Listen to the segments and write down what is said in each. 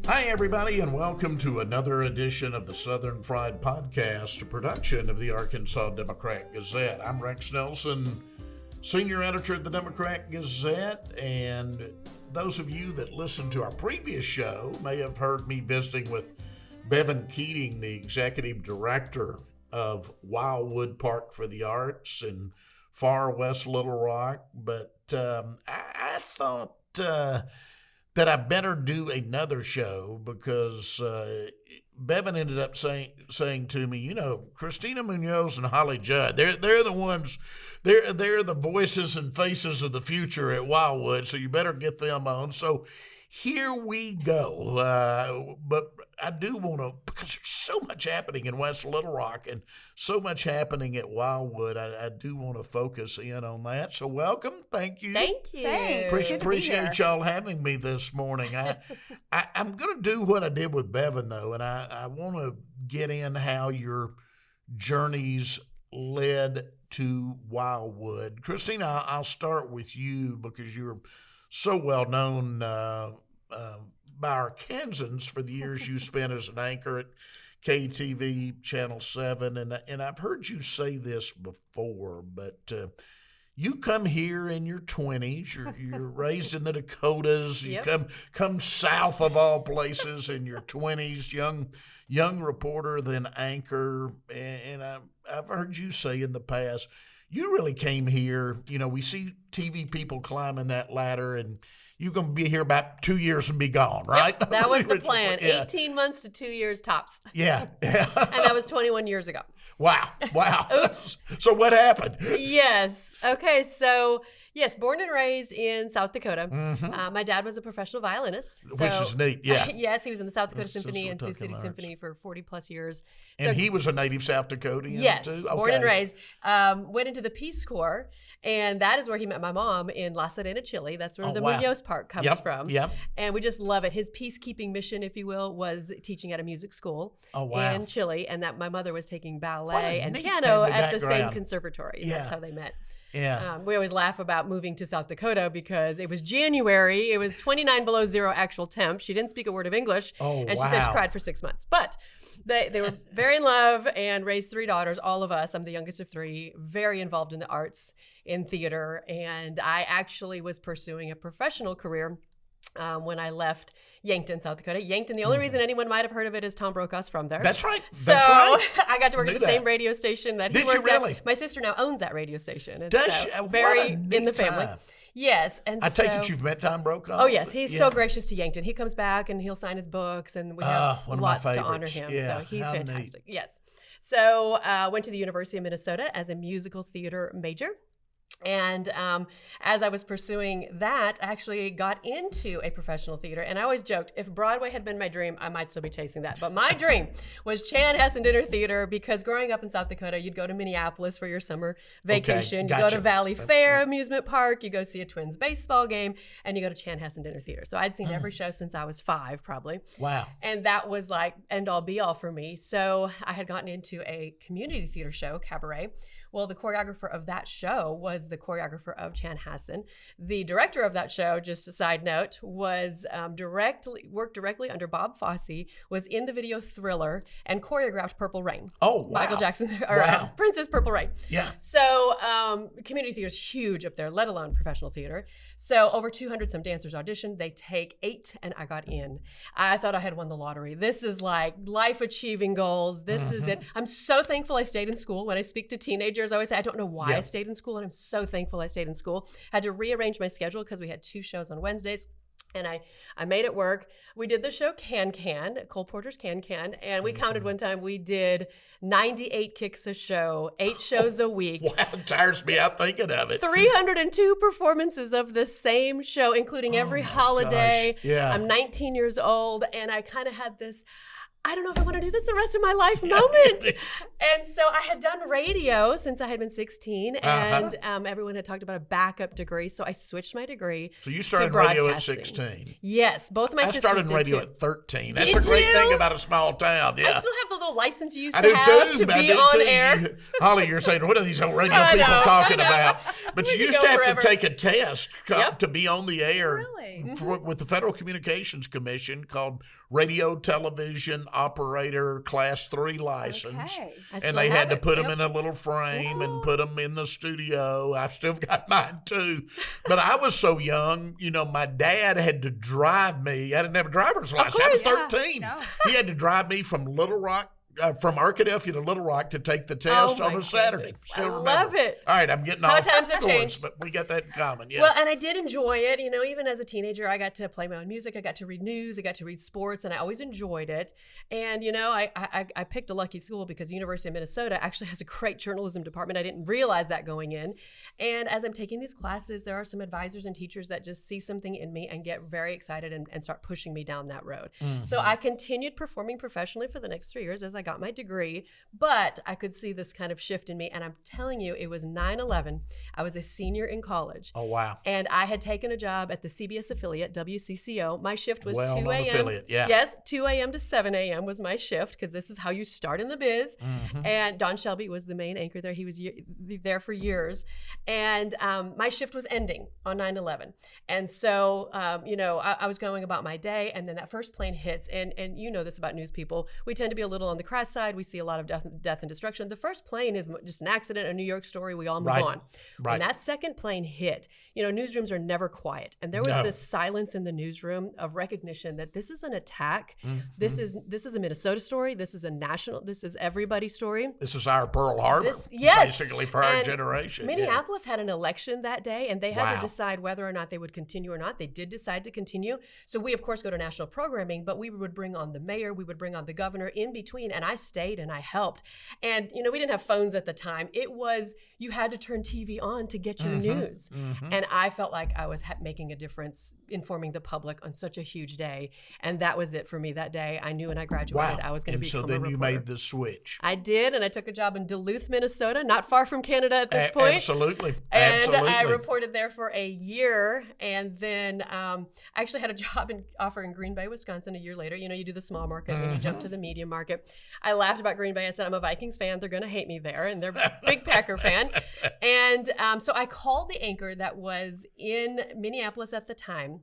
Hi, everybody, and welcome to another edition of the Southern Fried Podcast, a production of the Arkansas Democrat Gazette. I'm Rex Nelson, senior editor of the Democrat Gazette, and those of you that listened to our previous show may have heard me visiting with Bevan Keating, the executive director of Wildwood Park for the Arts in far west Little Rock, but I thought that I better do another show because Bevan ended up saying to me, you know, Christina Munoz and Holly Judd, they're the ones, they're the voices and faces of the future at Wildwood, so you better get them on. So here we go. But I do want to, because there's so much happening in West Little Rock and so much happening at Wildwood, I do want to focus in on that. So welcome. Thank you. Thank you. Thanks. Appreciate y'all having me this morning. I'm going to do what I did with Bevan, though, and I want to get in how your journeys led to Wildwood. Christina, I'll start with you because you're so well known by Arkansans for the years you spent as an anchor at KTV Channel 7. And I've heard you say this before, but you come here in your 20s. You're raised in the Dakotas. You Yep. come south of all places in your 20s, young reporter, then anchor. And I've heard you say in the past, you really came here. You know, we see TV people climbing that ladder, and you're going to be here about 2 years and be gone, right? Yep, that was the plan. Yeah. 18 months to 2 years tops. Yeah. And that was 21 years ago. Wow. Oops. So what happened? Yes. Okay. So, yes, born and raised in South Dakota. Mm-hmm. My dad was a professional violinist. Which is neat, yeah. Yes, he was in the South Dakota That's Symphony and Sioux Kentucky City Arts. Symphony for 40 plus years. And he was a native South Dakotian, Yes, too? born and Okay. raised. Went into the Peace Corps, and that is where he met my mom in La Serena, Chile. That's where Oh, the wow. Munoz Park comes Yep, from. yep. And we just love it. His peacekeeping mission, if you will, was teaching at a music school Oh, wow. in Chile, and that my mother was taking What ballet a and neat piano family at the same background. conservatory. Yeah. That's how they met. Yeah. We always laugh about moving to South Dakota because it was January. It was 29 below zero actual temp. She didn't speak a word of English. Oh, and she said she wow. cried for 6 months. But they were very in love and raised three daughters, all of us. I'm the youngest of three, very involved in the arts, in theater. And I actually was pursuing a professional career when I left Yankton, South Dakota. Yankton, the only reason anyone might have heard of it is Tom Brokaw's from there. That's right. So That's right. I got to work Knew at the that. same radio station that he Did you worked at. really? My sister now owns that radio station. And Does so she? What very a in neat the family. time. Yes, and I take so, it you've met Tom Brokaw? Oh yes, he's Yeah. so gracious to Yankton. He comes back and he'll sign his books, and we have one of my lots to honor favorites. him. Yeah, So he's how neat. fantastic. Yes. So went to the University of Minnesota as a musical theater major. And as I was pursuing that, I actually got into a professional theater. And I always joked, if Broadway had been my dream, I might still be chasing that. But my dream was Chanhassen Dinner Theater, because growing up in South Dakota, you'd go to Minneapolis for your summer vacation. You go gotcha. to Valley That's Fair right. amusement park. You go see a Twins baseball game. And you go to Chanhassen Dinner Theater. So I'd seen every show since I was 5, probably. Wow. And that was like end all be all for me. So I had gotten into a community theater show, Cabaret. Well, the choreographer of that show was the choreographer of Chanhassen. The director of that show, just a side note, was worked directly under Bob Fosse, was in the video Thriller, and choreographed Purple Rain. Oh, wow. Michael Jackson, or Wow. Princess Purple Rain. Yeah. So community theater is huge up there, let alone professional theater. So over 200 some dancers auditioned. They take 8, and I got in. I thought I had won the lottery. This is like life achieving goals. This is it. I'm so thankful I stayed in school. When I speak to teenagers, I always say, I don't know why I stayed in school, and I'm so thankful I stayed in school. I had to rearrange my schedule because we had 2 shows on Wednesdays. And I made it work. We did the show Can, Cole Porter's Can, and we counted one time. We did 98 kicks a show, 8 shows a week. Wow, it tires me out thinking of it. 302 performances of the same show, including every holiday. gosh. Yeah. I'm 19 years old, and I kind of had this, I don't know if I want to do this the rest of my life moment. And so I had done radio since I had been 16, and everyone had talked about a backup degree. So I switched my degree. So you started to radio at broadcasting. 16. Yes, both of my I sisters started did radio too. at 13. Did That's a great you? thing about a small town. I Yeah. still have the little license you used I to do have too. to I be do on too. air? Holly, you're saying, what are these old radio I people know, talking I know. about? But We you could used go to have forever. to take a test Yep. to be on the air Really? with the Federal Communications Commission called Radio Television Operator Class 3 license. Okay. I And still they have had to it. put them Yep. in a little frame and put them in the studio. I've still got mine too. But I was so young, my dad had to drive me. I didn't have a driver's license. I was course. 13. Yeah, no. He had to drive me from Little Rock, from Arkadelphia to Little Rock to take the test Oh, on my a Saturday. goodness. Still I remember. love it. All right, I'm getting How off times have course, changed. but we got that in common. Yeah. Well, and I did enjoy it. Even as a teenager, I got to play my own music. I got to read news. I got to read sports, and I always enjoyed it. And, I picked a lucky school because the University of Minnesota actually has a great journalism department. I didn't realize that going in. And as I'm taking these classes, there are some advisors and teachers that just see something in me and get very excited and start pushing me down that road. Mm-hmm. So I continued performing professionally for the next 3 years as I got my degree, but I could see this kind of shift in me. And I'm telling you, it was 9/11. I was a senior in college. Oh, wow. And I had taken a job at the CBS affiliate, WCCO. My shift was 2 Well-known a.m. affiliate, yeah. Yes, 2 a.m. to 7 a.m. was my shift because this is how you start in the biz. Mm-hmm. And Don Shelby was the main anchor there. He was there for years. And my shift was ending on 9/11. And so, I was going about my day, and then that first plane hits. And you know this about news people. We tend to be a little on the crass side. We see a lot of death and destruction. The first plane is just an accident, a New York story. We all move Right. on. Right. When that second plane hit, newsrooms are never quiet. And there was No. this silence in the newsroom of recognition that this is an attack. Mm-hmm. This is a Minnesota story. This is everybody's story. This is our Pearl Harbor, Yes. basically, for our And generation. yeah. Minneapolis had an election that day, and they had Wow. to decide whether or not they would continue or not. They did decide to continue. So we, of course, go to national programming, but we would bring on the mayor, we would bring on the governor in between, and I stayed and I helped. And, we didn't have phones at the time. It was, you had to turn TV on to get your news. Mm-hmm. And I felt like I was making a difference, informing the public on such a huge day. And that was it for me that day. I knew when I graduated, I was going to And become so a then reporter. you made the switch. I did, and I took a job in Duluth, Minnesota, not far from Canada at this point. Absolutely. And Absolutely. I reported there for a year, and then I actually had a job offer in Green Bay, Wisconsin a year later. You do the small market, and then you jump to the medium market. I laughed about Green Bay. I said, I'm a Vikings fan. They're going to hate me there, and they're a big Packer fan. And so I called the anchor that was in Minneapolis at the time,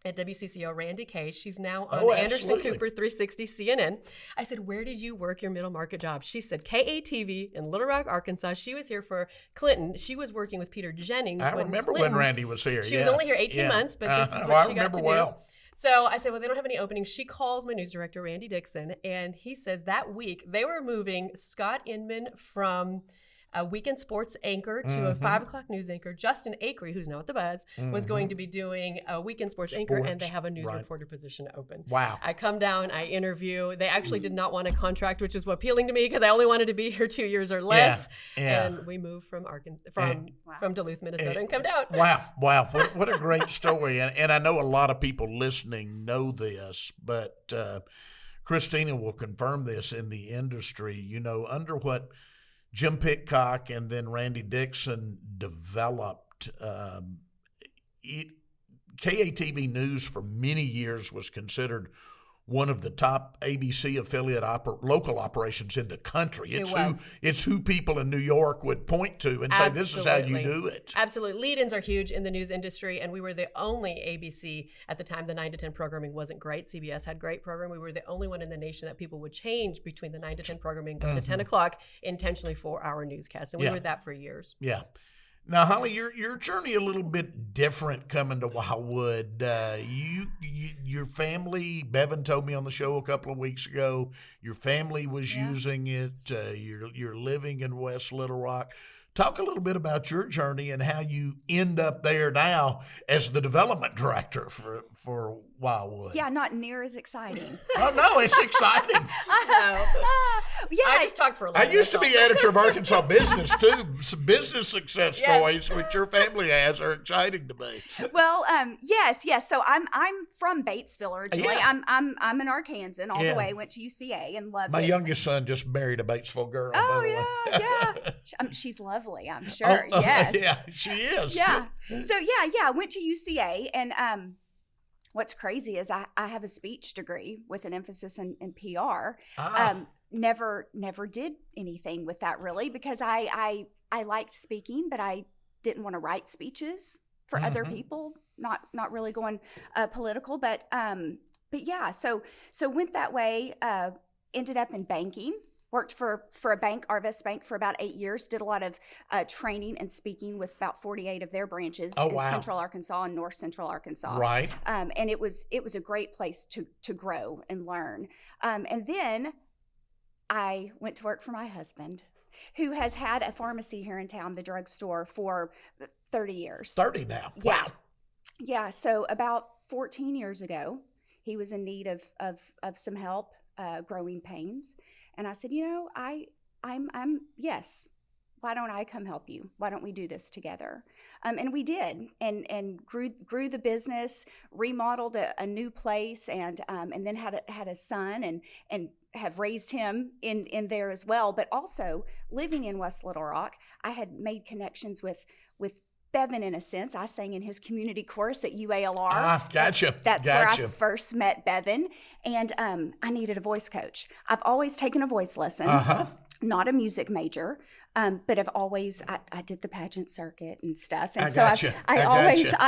at WCCO, Randy Kay. She's now on Anderson absolutely. Cooper 360 CNN. I said, where did you work your middle market job? She said, KATV in Little Rock, Arkansas. She was here for Clinton. She was working with Peter Jennings. I remember when Randy was here. She was only here 18 months, but this is what I she got remember to well. do. So I said, well, they don't have any openings. She calls my news director, Randy Dixon, and he says that week they were moving Scott Inman from a weekend sports anchor to a 5 o'clock news anchor. Justin Akery, who's now at The Buzz, was going to be doing a weekend sports anchor, and they have a news reporter position open. Wow. I come down, I interview. They actually did not want a contract, which is appealing to me because I only wanted to be here 2 years or less. Yeah. And we moved from from Duluth, Minnesota, and come down. Wow. What a great story. And I know a lot of people listening know this, but Christina will confirm this in the industry, under what Jim Pitcock and then Randy Dixon developed. KATV News for many years was considered one of the top ABC affiliate local operations in the country. It's who people in New York would point to and say, this is how you do it. Absolutely. Lead-ins are huge in the news industry, and we were the only ABC at the time. The 9 to 10 programming wasn't great. CBS had great programming. We were the only one in the nation that people would change between the 9 to 10 programming going to 10 o'clock intentionally for our newscast, and we were that for years. Yeah. Now, Holly, your journey a little bit different coming to Wildwood. Your family, Bevan told me on the show a couple of weeks ago, your family was using it. You're living in West Little Rock. Talk a little bit about your journey and how you end up there now as the development director for Wildwood. Yeah, not near as exciting. Oh, no, it's exciting. Yeah, I just talk for a living. I used to be editor of Arkansas Business, too. Some business success stories which your family has are exciting to me. Well, yes. So I'm from Batesville originally. Yeah. I'm an Arkansan all the way. Went to UCA and loved My it. youngest son just married a Batesville girl. Oh by the way. yeah. She's lovely, I'm sure. Oh, yes. yeah, she is. Yeah. So I went to UCA, and what's crazy is I have a speech degree with an emphasis in PR. never did anything with that really, because I liked speaking, but I didn't want to write speeches for other people. Not really going political, but yeah. So went that way. Ended up in banking. Worked for a bank, Arvest Bank, for about 8 years. Did a lot of training and speaking with about 48 of their branches in Central Arkansas and North Central Arkansas. Right. And it was a great place to grow and learn. And then I went to work for my husband, who has had a pharmacy here in town, the drugstore, for 30 years. 30 now. Yeah. Wow. Yeah. So about 14 years ago, he was in need of some help, growing pains. And I said, I'm yes. Why don't I come help you? Why don't we do this together? And we did, and grew the business, remodeled a new place, and then had a son, and have raised him in there as well. But also living in West Little Rock, I had made connections with Bevan, in a sense. I sang in his community chorus at UALR. Ah, gotcha. That's where I first met Bevan. And I needed a voice coach. I've always taken a voice lesson. Not a music major, but I've always I did the pageant circuit and stuff, and I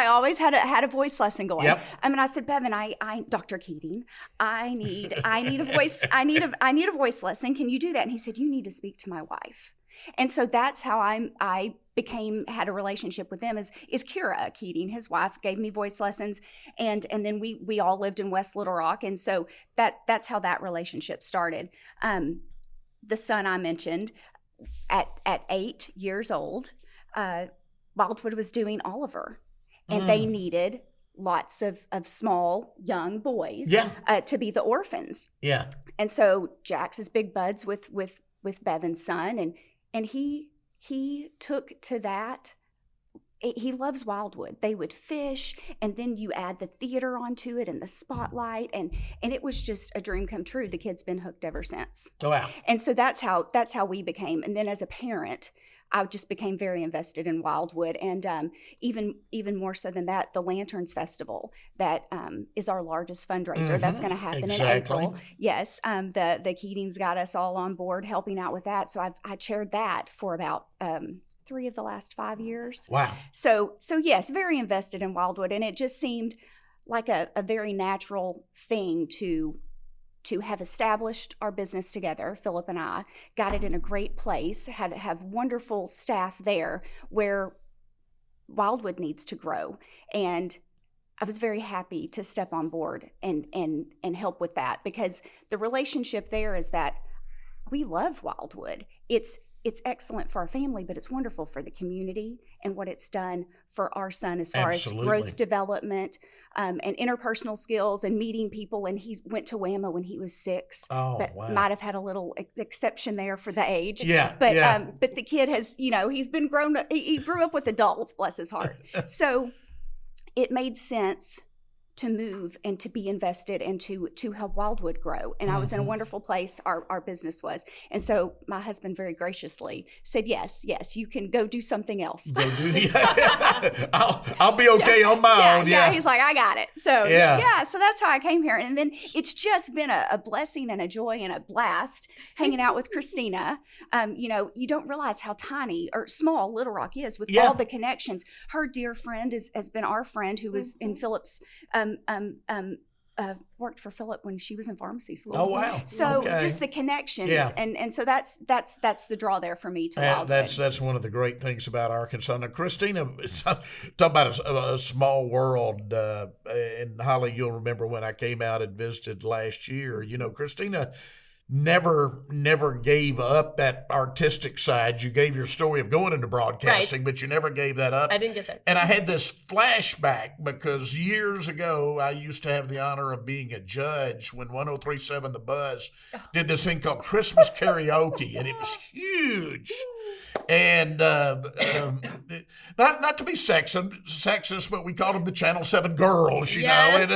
always had a voice lesson going. Yep. And I said, Bevan, I Dr. Keating, I need a voice I need a voice lesson. Can you do that? And he said, you need to speak to my wife. And so that's how I had a relationship with them. Is Kira Keating, his wife, gave me voice lessons, and then we all lived in West Little Rock, and so that's how that relationship started. The son I mentioned, at 8 years old, Wildwood was doing Oliver, and they needed lots of small young boys to be the orphans. Yeah. And so Jax is big buds with Bevan's son, and he took to that. He loves Wildwood. They would fish, and then you add the theater onto it and the spotlight, and it was just a dream come true. The kid's been hooked ever since. Oh, wow. And so that's how we became. And then as a parent, I just became very invested in Wildwood, and even more so than that, the Lanterns Festival that is our largest fundraiser. That's going to happen in April. Yes, the Keatings got us all on board helping out with that. So I chaired that for about 3 of the last 5 years. Wow. So yes, very invested in Wildwood, and it just seemed like a very natural thing to have established our business together. Philip and I got it in a great place, have wonderful staff there where Wildwood needs to grow. And I was very happy to step on board and help with that, because the relationship there is that we love Wildwood. It's excellent for our family, but it's wonderful for the community and what it's done for our son as far as growth development, and interpersonal skills and meeting people. And he went to WAMA when he was 6, but might have had a little exception there for the age. But the kid has, he's been grown up. He grew up with adults, bless his heart. So it made sense to move and to be invested and to help Wildwood grow. And I was in a wonderful place, our business was. And so my husband very graciously said, yes, you can go do something else. I'll be okay on my own. Yeah, he's like, I got it. So so that's how I came here. And then it's just been a blessing and a joy and a blast hanging out with Christina. You don't realize how tiny or small Little Rock is with all the connections. Her dear friend has been our friend who was in Philip's worked for Philip when she was in pharmacy school. Oh, wow. So just the connections. And so that's the draw there for me to Wildwood. That's one of the great things about Arkansas. Now, Christina, talk about a small world. And Holly, you'll remember when I came out and visited last year, Christina never gave up that artistic side. You gave your story of going into broadcasting, but you never gave that up. I didn't get that. And I had this flashback because years ago, I used to have the honor of being a judge when 103.7 The Buzz did this thing called Christmas Karaoke, and it was huge. And not to be sexist, but we called them the Channel 7 girls, you know, and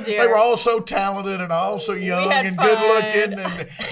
they were all so talented and all so young and good looking,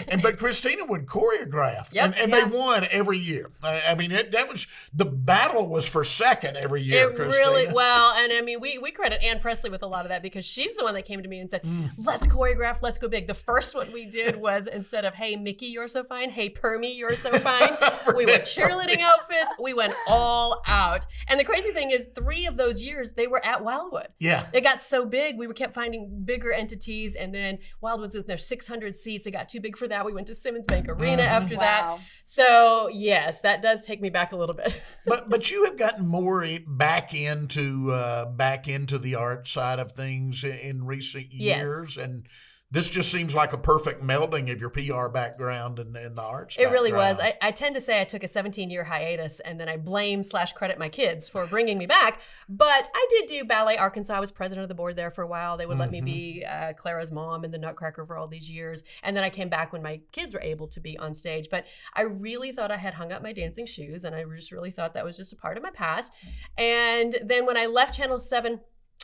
and but Christina would choreograph, and they won every year. I mean, the battle was for second every year. Really well, and I mean, we credit Ann Presley with a lot of that because she's the one that came to me and said, "Let's choreograph, let's go big." The first one we did was instead of "Hey Mickey, you're so fine," "Hey Permy, you're so fine." We were cheerleading outfits. We went all out. And the crazy thing is 3 of those years, they were at Wildwood. Yeah. It got so big, we kept finding bigger entities. And then Wildwood's with their 600 seats. It got too big for that. We went to Simmons Bank Arena after that. So yes, that does take me back a little bit. but you have gotten more back into the art side of things in recent years. And this just seems like a perfect melding of your PR background and the arts background. It really was. I tend to say I took a 17-year hiatus, and then I blame/credit my kids for bringing me back. But I did do Ballet Arkansas. I was president of the board there for a while. They would let me be Clara's mom in the Nutcracker for all these years. And then I came back when my kids were able to be on stage. But I really thought I had hung up my dancing shoes, and I just really thought that was just a part of my past. And then when I left Channel 7,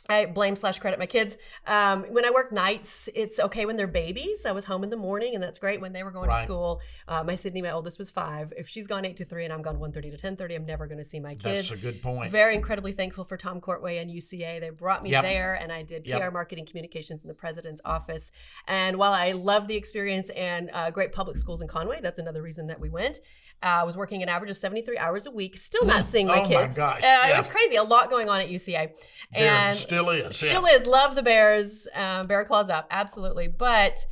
I blame/credit my kids. When I work nights, it's okay when they're babies. I was home in the morning, and that's great when they were going to school. My Sydney, my oldest, was 5. If she's gone 8 to 3 and I'm gone 1:30 to 10:30, I'm never going to see my kids. That's a good point. Very incredibly thankful for Tom Courtway and UCA. They brought me there, and I did PR marketing communications in the president's office. And while I love the experience and great public schools in Conway, that's another reason that we went. I was working an average of 73 hours a week, still not seeing my kids. Oh my gosh. It was crazy. A lot going on at UCA. And still is. Still is. Love the Bears. Bear claws up. Absolutely. But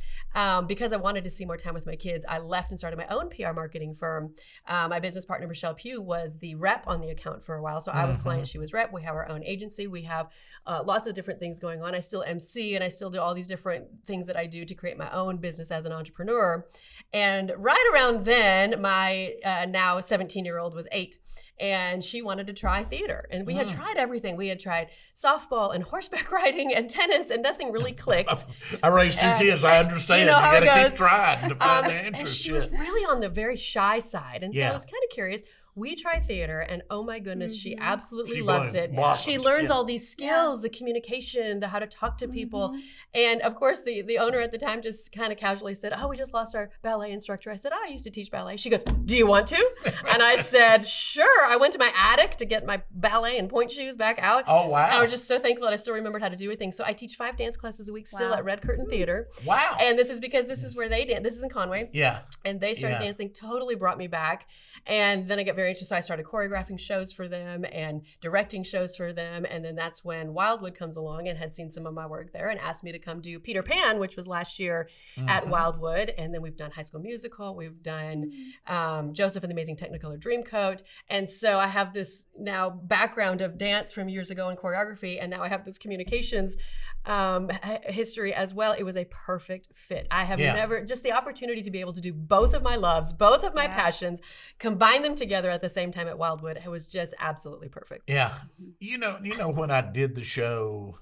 because I wanted to see more time with my kids, I left and started my own PR marketing firm. My business partner, Michelle Pugh, was the rep on the account for a while. So I was client, she was rep. We have our own agency. We have lots of different things going on. I still MC, and I still do all these different things that I do to create my own business as an entrepreneur. And right around then, my now 17-year-old was 8. And she wanted to try theater. And we had tried everything. We had tried softball and horseback riding and tennis, and nothing really clicked. I raised 2 kids. I understand. You know how you got to it keep trying to find the interest. And she was really on the very shy side. And so I was kind of curious. We tried theater, and oh my goodness, she absolutely loves it. She learns all these skills, the communication, the how to talk to people. And of course, the owner at the time just kind of casually said, "Oh, we just lost our ballet instructor." I said, "Oh, I used to teach ballet." She goes, "Do you want to?" And I said, "Sure." I went to my attic to get my ballet and point shoes back out. Oh, wow. And I was just so thankful that I still remembered how to do everything. So I teach 5 dance classes a week still at Red Curtain Theater. Wow. And this is because this is where they dance. This is in Conway. Yeah. And they started dancing, totally brought me back. And then I got very interested. So I started choreographing shows for them and directing shows for them. And then that's when Wildwood comes along and had seen some of my work there and asked me to come do Peter Pan, which was last year at Wildwood. And then we've done High School Musical. We've done Joseph and the Amazing Technicolor Dreamcoat. And so I have this now background of dance from years ago in choreography. And now I have this communications history as well. It was a perfect fit. I have never, just the opportunity to be able to do both of my loves, both of my passions, combine them together at the same time at Wildwood. It was just absolutely perfect. Yeah. You know, when I did the show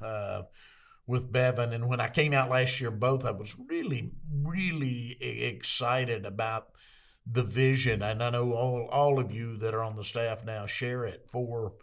with Bevan and when I came out last year, both, I was really, really excited about the vision. And I know all of you that are on the staff now share it for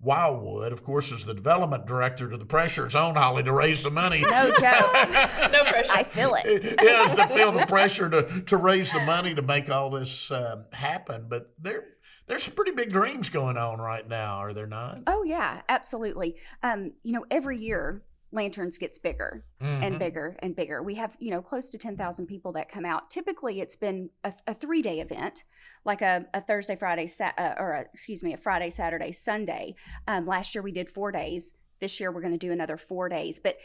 Wildwood, of course, is the development director. To the pressure it's on, Holly, to raise some money. No joke. No pressure. I feel it. Yeah, to feel the pressure to raise the money to make all this happen. But there's some pretty big dreams going on right now, are there not? Oh, yeah, absolutely. Every year, Lanterns gets bigger and bigger and bigger. We have, close to 10,000 people that come out. Typically, it's been a 3-day event, like a Thursday, Friday, a Friday, Saturday, Sunday. Last year we did 4 days. This year we're going to do another 4 days. But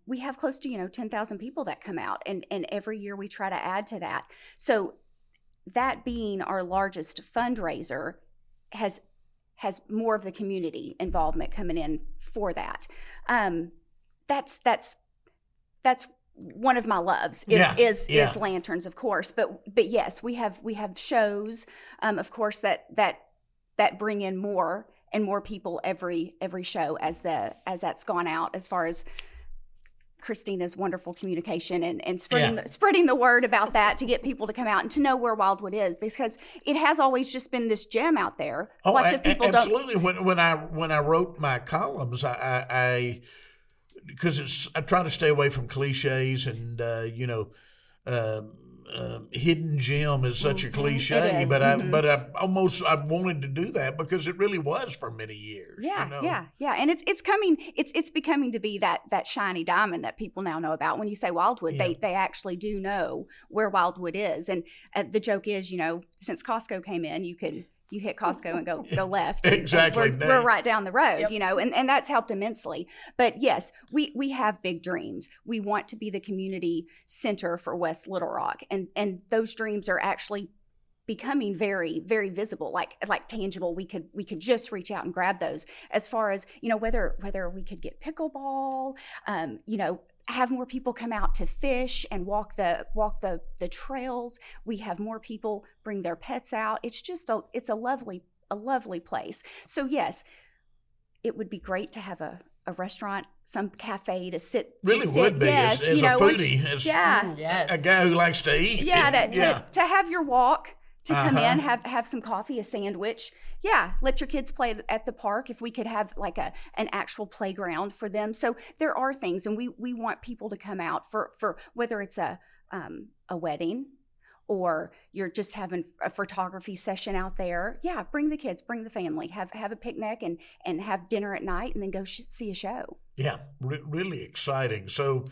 we have close to 10,000 people that come out, and every year we try to add to that. So that being our largest fundraiser has more of the community involvement coming in for that. That's one of my loves is Lanterns, of course. But yes, we have shows, of course, that bring in more and more people every show as that's gone out. As far as Christina's wonderful communication and spreading the word about that to get people to come out and to know where Wildwood is, because it has always just been this gem out there. Lots of people absolutely. When I wrote my columns, I because I try to stay away from cliches and hidden gem is such a cliche, but I wanted to do that because it really was for many years. Yeah, and it's becoming to be that shiny diamond that people now know about. When you say Wildwood, they actually do know where Wildwood is, and the joke is, since Costco came in, you hit Costco and go left. Exactly. We're right down the road, and that's helped immensely. But yes, we have big dreams. We want to be the community center for West Little Rock, and those dreams are actually becoming very, very visible, like tangible. We could just reach out and grab those. As far as whether we could get pickleball, have more people come out to fish and walk the trails. We have more people bring their pets out. It's just it's a lovely place. So yes, it would be great to have a restaurant, some cafe to sit. Really would be as a foodie, as a guy who likes to eat. To have your walk, to come in, have some coffee, a sandwich. Yeah, let your kids play at the park. If we could have like an actual playground for them. So there are things, and we want people to come out for whether it's a wedding or you're just having a photography session out there. Yeah, bring the kids, bring the family, have a picnic and have dinner at night, and then go see a show. Yeah, really exciting. So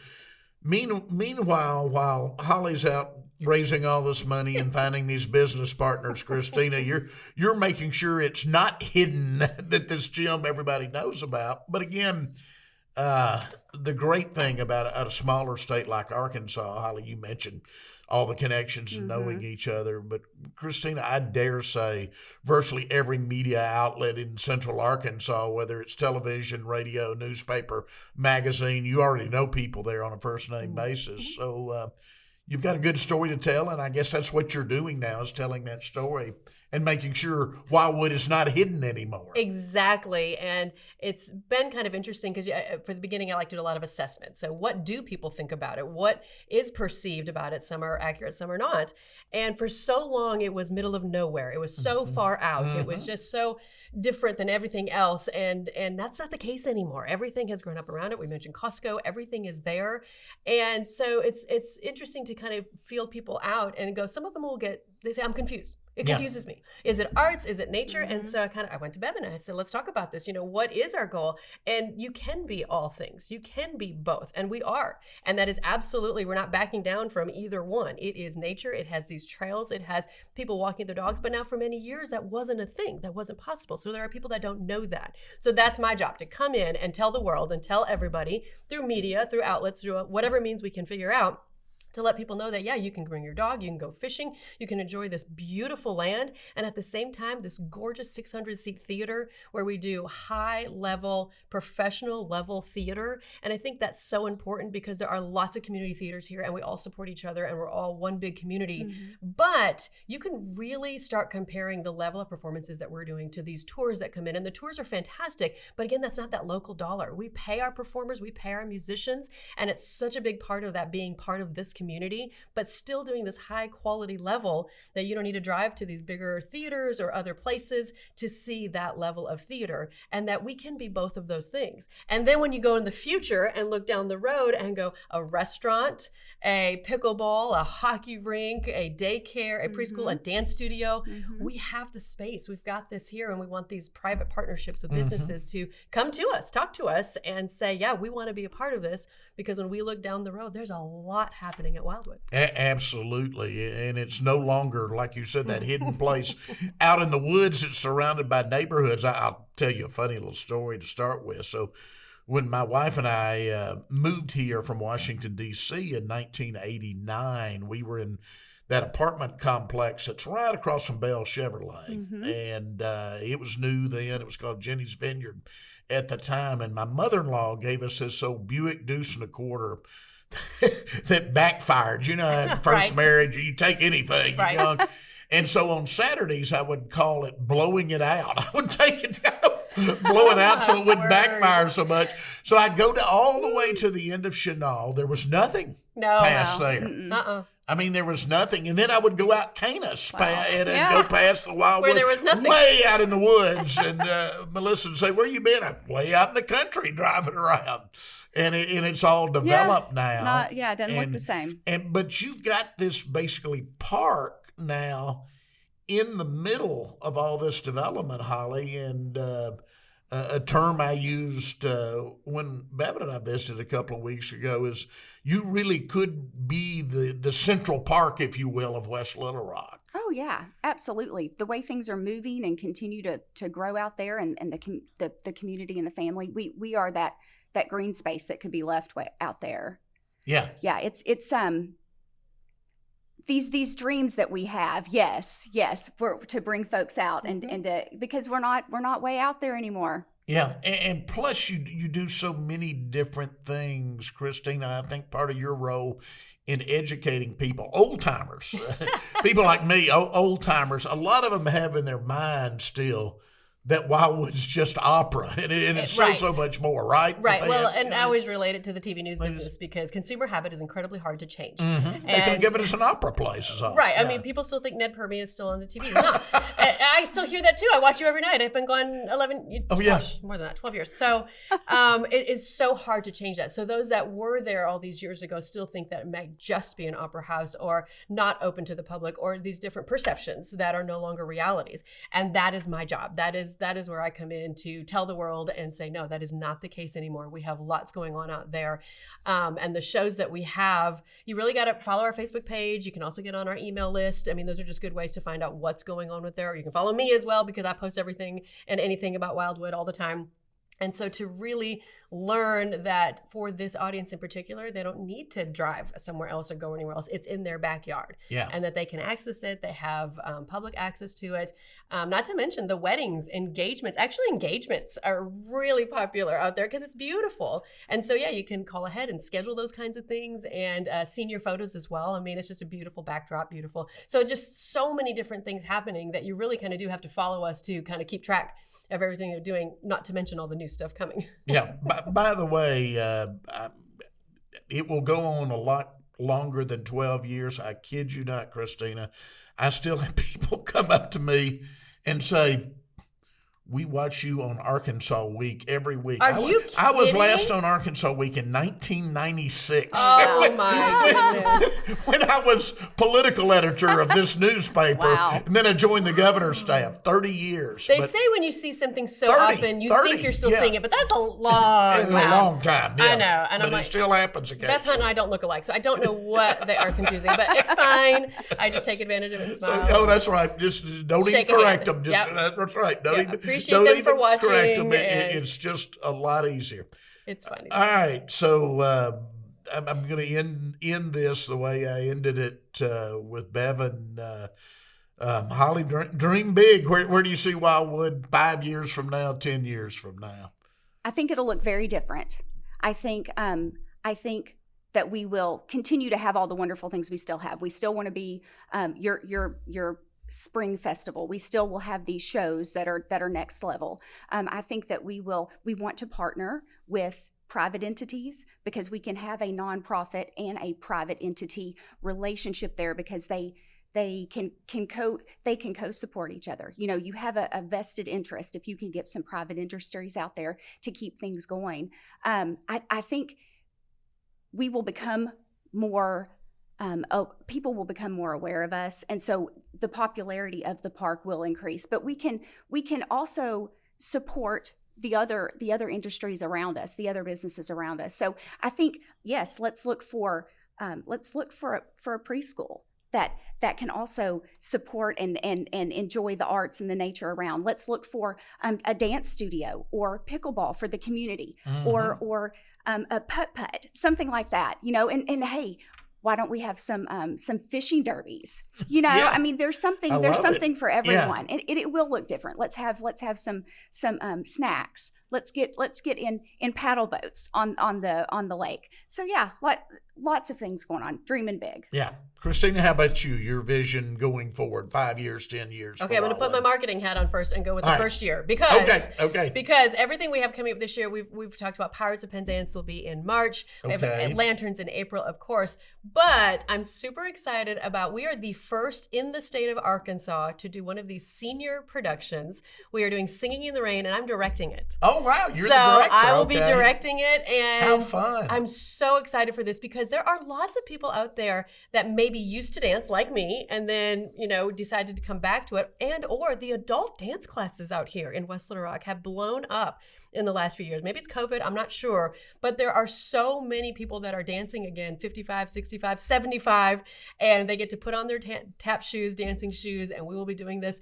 meanwhile, while Holly's out raising all this money and finding these business partners, Christina, you're making sure it's not hidden that this gym everybody knows about. But again, the great thing about a smaller state like Arkansas, Holly, you mentioned all the connections and knowing each other. But Christina, I dare say virtually every media outlet in Central Arkansas, whether it's television, radio, newspaper, magazine, you already know people there on a first name basis. So you've got a good story to tell, and I guess that's what you're doing now, is telling that story and making sure Wildwood is not hidden anymore. Exactly. And it's been kind of interesting because for the beginning, I like to do a lot of assessment. So what do people think about it? What is perceived about it? Some are accurate, some are not. And for so long, it was middle of nowhere. It was so far out. It was just so different than everything else. And that's not the case anymore. Everything has grown up around it. We mentioned Costco. Everything is there. And so it's interesting to kind of feel people out and go, some of them they say, I'm confused. It confuses me. Is it arts? Is it nature? And so I went to Bevan and I said, let's talk about this. What is our goal? And you can be all things. You can be both. And we are. And that is absolutely, we're not backing down from either one. It is nature. It has these trails. It has people walking their dogs. But now for many years, that wasn't a thing. That wasn't possible. So there are people that don't know that. So that's my job, to come in and tell the world and tell everybody through media, through outlets, through whatever means we can figure out, to let people know that, you can bring your dog, you can go fishing, you can enjoy this beautiful land, and at the same time, this gorgeous 600-seat theater where we do high-level, professional-level theater. And I think that's so important because there are lots of community theaters here, and we all support each other, and we're all one big community. But you can really start comparing the level of performances that we're doing to these tours that come in, and the tours are fantastic, but again, that's not that local dollar. We pay our performers, we pay our musicians, and it's such a big part of that, being part of this community, but still doing this high quality level that you don't need to drive to these bigger theaters or other places to see that level of theater, and that we can be both of those things. And then when you go in the future and look down the road and go, a restaurant, a pickleball, a hockey rink, a daycare, a preschool, a dance studio, we have the space. We've got this here, and we want these private partnerships with businesses to come to us, talk to us, and say, we want to be a part of this, because when we look down the road, there's a lot happening at Wildwood. Absolutely. And it's no longer, like you said, that hidden place out in the woods. It's surrounded by neighborhoods. I'll tell you a funny little story to start with. So when my wife and I moved here from Washington, D.C. in 1989, we were in that apartment complex that's right across from Bell Chevrolet. And it was new then. It was called Jenny's Vineyard at the time. And my mother-in-law gave us this old Buick Deuce and a Quarter that backfired. At first marriage, you take anything. And so on Saturdays, I would call it blowing it out. I would take it down blow it out so it wouldn't Word. backfire so much. So I'd go all the way to the end of Chenal. There was nothing past there. Mm-mm. I mean, there was nothing. And then I would go out Canis and Yeah. go past the Wildwood. Where there was nothing. Way out in the woods. And Melissa would say, where you been? I'm way out in the country driving around. And it's all developed now. It doesn't look the same. But you've got this basically park now in the middle of all this development, Holly. And a term I used when Bevan and I visited a couple of weeks ago is you really could be the central park, if you will, of West Little Rock. Oh yeah, absolutely. The way things are moving and continue to grow out there, and the community and the family, we are that green space that could be left out there. Yeah. Yeah, it's these dreams that we have. Yes, to bring folks out and to, because we're not way out there anymore. Yeah, and plus you do so many different things, Christina. I think part of your role in educating people, old timers, people like me, old timers, a lot of them have in their mind still that Wildwood's just opera, and it's so much more, right? Right. Well, and I always relate it to the TV news business because consumer habit is incredibly hard to change. Mm-hmm. They can give it as an opera place is all. Right. Yeah. I mean, people still think Ned Permy is still on the TV. No. I still hear that too. I watch you every night. I've been gone 12 more than that, 12 years. So it is so hard to change that. So those that were there all these years ago still think that it might just be an opera house or not open to the public, or these different perceptions that are no longer realities. And that is my job. That is where I come in to tell the world and say, no, that is not the case anymore. We have lots going on out there. And the shows that we have, you really got to follow our Facebook page. You can also get on our email list. I mean, those are just good ways to find out what's going on with there. You can follow me as well because I post everything and anything about Wildwood all the time. And so to really learn that for this audience in particular, they don't need to drive somewhere else or go anywhere else. It's in their backyard. Yeah. And that they can access it. They have public access to it. Not to mention the weddings, engagements. Actually, engagements are really popular out there because it's beautiful. And so, yeah, you can call ahead and schedule those kinds of things, and senior photos as well. I mean, it's just a beautiful backdrop, beautiful. So just so many different things happening that you really kind of do have to follow us to kind of keep track of everything they're doing, not to mention all the new stuff coming. Yeah. By the way, it will go on a lot longer than 12 years. I kid you not, Christina. I still have people come up to me and say, we watch you on Arkansas Week every week. Are you kidding? I was last on Arkansas Week in 1996. Oh, my goodness. When I was political editor of this newspaper. Wow. And then I joined the governor's staff, 30 years. They But say when you see something so 30, often, you think you're still 30, seeing it, but that's a long it's time. a long time. Yeah. I know. And but I'm like, it still happens occasionally. Beth Hunt and I don't look alike, so I don't know what they are confusing, but it's fine. I just take advantage of it and smile. Oh, that's right. Just don't Shake even a correct hand. them. Just, Yep. That's right. Don't Yeah, even appreciate don't them even for watching, correct them. and- It's just a lot easier. It's funny. All right. So I'm going to end this the way I ended it with Bevan. Holly, dream big. Where do you see Wildwood 5 years from now, 10 years from now? I think it'll look very different. I think that we will continue to have all the wonderful things we still have. We still want to be your spring festival. We still will have these shows that are next level. I think that we want to partner with private entities because we can have a nonprofit and a private entity relationship there because they can co-support each other. You know, you have a vested interest if you can get some private industries out there to keep things going. I think we will become more people will become more aware of us, and so the popularity of the park will increase. But we can also support the other industries around us, the other businesses around us. So I think yes, let's look for a preschool that can also support and enjoy the arts and the nature around. Let's look for a dance studio or pickleball for the community, or a putt-putt, something like that. You know, and hey, why don't we have some fishing derbies? You know, Yeah. I mean, there's something for everyone, and it will look different. Let's have some snacks. Let's get in paddle boats on the lake. So yeah, lots of things going on. Dreaming big. Yeah. Christina, how about you? Your vision going forward, 5 years, 10 years. Okay, I'm going to put my marketing hat on first and go with the first year because everything we have coming up this year, we've talked about Pirates of Penzance will be in March. We have Lanterns in April, of course. But I'm super excited about, we are the first in the state of Arkansas to do one of these senior productions. We are doing Singing in the Rain, and I'm directing it. Oh, wow. You're the director. So I will be directing it. And how fun. I'm so excited for this because there are lots of people out there that maybe used to dance like me and then, decided to come back to it, and or the adult dance classes out here in West Little Rock have blown up in the last few years. Maybe it's COVID, I'm not sure, but there are so many people that are dancing again, 55, 65, 75, and they get to put on their tap shoes, dancing shoes, and we will be doing this.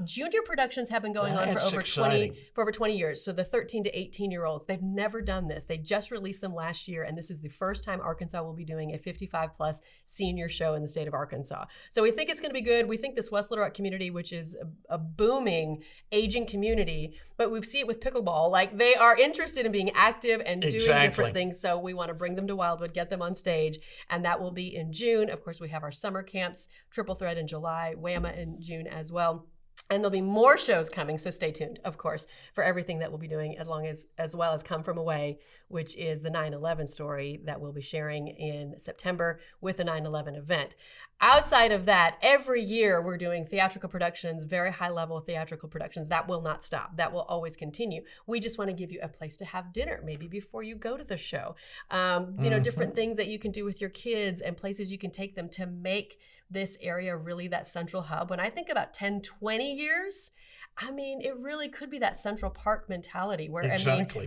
Junior productions have been going on for over 20 years. So the 13 to 18-year-olds, they've never done this. They just released them last year, and this is the first time Arkansas will be doing a 55-plus senior show in the state of Arkansas. So we think it's going to be good. We think this West Little Rock community, which is a booming, aging community, but we see it with pickleball. Like, they are interested in being active and doing different things. So we want to bring them to Wildwood, get them on stage, and that will be in June. Of course, we have our summer camps, Triple Thread in July, WAMA in June as well. And there'll be more shows coming, so stay tuned, of course, for everything that we'll be doing, as well as Come From Away, which is the 9/11 story that we'll be sharing in September with the 9/11 event. Outside of that, every year we're doing theatrical productions, very high-level theatrical productions. That will not stop. That will always continue. We just want to give you a place to have dinner, maybe before you go to the show. Different things that you can do with your kids and places you can take them to make this area really that central hub. When I think about 10, 20 years, it really could be that Central Park mentality where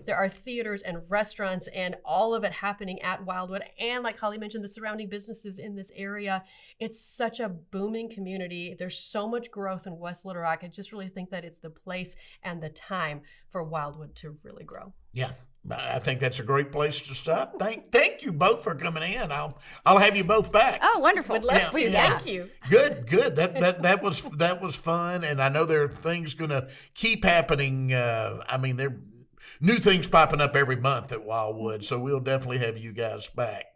there are theaters and restaurants and all of it happening at Wildwood. And like Holly mentioned, the surrounding businesses in this area. It's such a booming community. There's so much growth in West Little Rock. I just really think that it's the place and the time for Wildwood to really grow. Yeah. I think that's a great place to stop. Thank you both for coming in. I'll have you both back. Oh, wonderful! Would love to. Yeah. Thank you. Good. That was fun, and I know there are things going to keep happening. There are new things popping up every month at Wildwood, so we'll definitely have you guys back.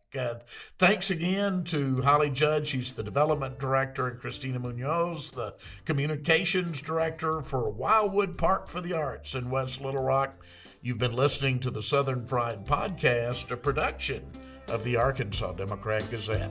Thanks again to Holly Judd. She's the development director, and Christina Munoz, the communications director for Wildwood Park for the Arts in West Little Rock. You've been listening to the Southern Fried Podcast, a production of the Arkansas Democrat Gazette.